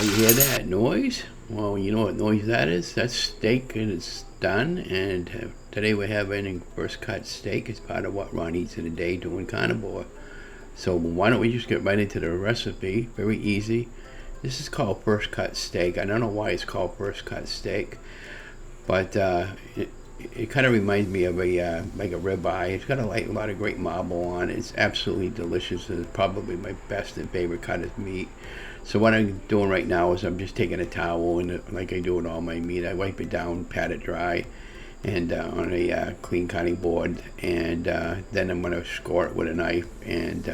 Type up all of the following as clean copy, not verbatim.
You hear that noise? Well, you know what noise that is? That's steak and it's done. And today we're having first cut steak. It's part of what Ron eats in a day doing carnivore. So why don't we just get right into the recipe? Very easy. This is called first cut steak. I don't know why it's called first cut steak, but it kind of reminds me of a like a ribeye. It's got a lot of great marble on it. It's absolutely delicious. It's probably my best and favorite cut of meat. So what I'm doing right now is I'm just taking a towel and like I do with all my meat, I wipe it down, pat it dry, and on a clean cutting board, and then I'm going to score it with a knife. And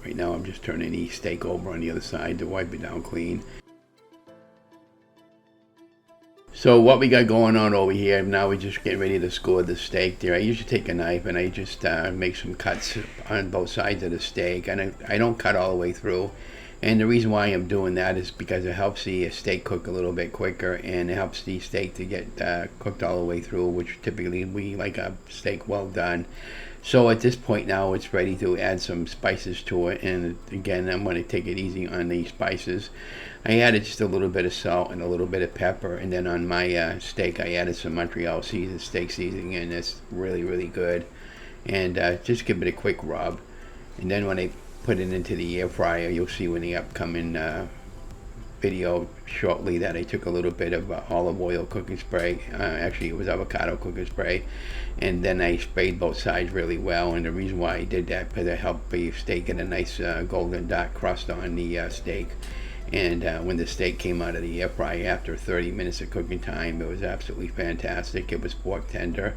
right now I'm just turning the steak over on the other side to wipe it down clean. So what we got going on over here, now we're just getting ready to score the steak there. I usually take a knife and I just make some cuts on both sides of the steak, and I don't cut all the way through. And the reason why I'm doing that is because it helps the steak cook a little bit quicker, and it helps the steak to get cooked all the way through, which typically we like a steak well done. So at this point now it's ready to add some spices to it, and again I'm going to take it easy on the spices. I added just a little bit of salt and a little bit of pepper, and then on my steak I added some Montreal seasoned steak seasoning, and it's really good. And just give it a quick rub, and then when I put it into the air fryer, you'll see in the upcoming video shortly that I took a little bit of olive oil cooking spray, actually it was avocado cooking spray, and then I sprayed both sides really well. And the reason why I did that, because it helped the steak get a nice golden dark crust on the steak. And when the steak came out of the air fryer after 30 minutes of cooking time, it was absolutely fantastic. It was pork tender,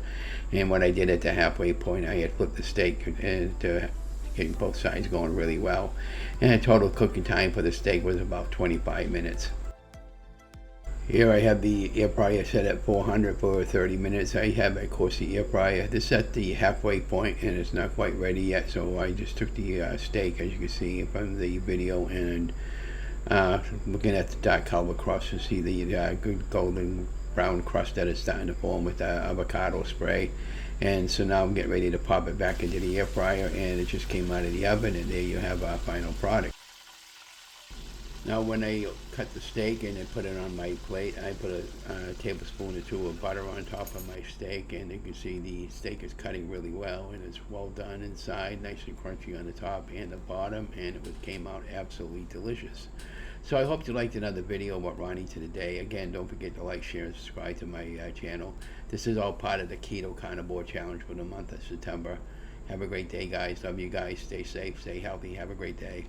and when I did at the halfway point, I had flipped the steak to getting both sides going really well, and the total cooking time for the steak was about 25 minutes. Here I have the air fryer set at 400 for 30 minutes. I have, of course, the air fryer. This is at the halfway point and it's not quite ready yet, so I just took the steak, as you can see from the video, and looking at the dark color crust to see the good golden brown crust that is starting to form with the avocado spray. And so now I'm getting ready to pop it back into the air fryer, and it just came out of the oven, and there you have our final product. Now when I cut the steak and I put it on my plate, I put a tablespoon or two of butter on top of my steak, and you can see the steak is cutting really well, and it's well done inside, nice and crunchy on the top and the bottom, and it came out absolutely delicious. So I hope you liked another video of what Ron eats today. Again, don't forget to like, share, and subscribe to my channel. This is all part of the Keto Carnivore Challenge for the month of September. Have a great day, guys. Love you guys. Stay safe, stay healthy. Have a great day.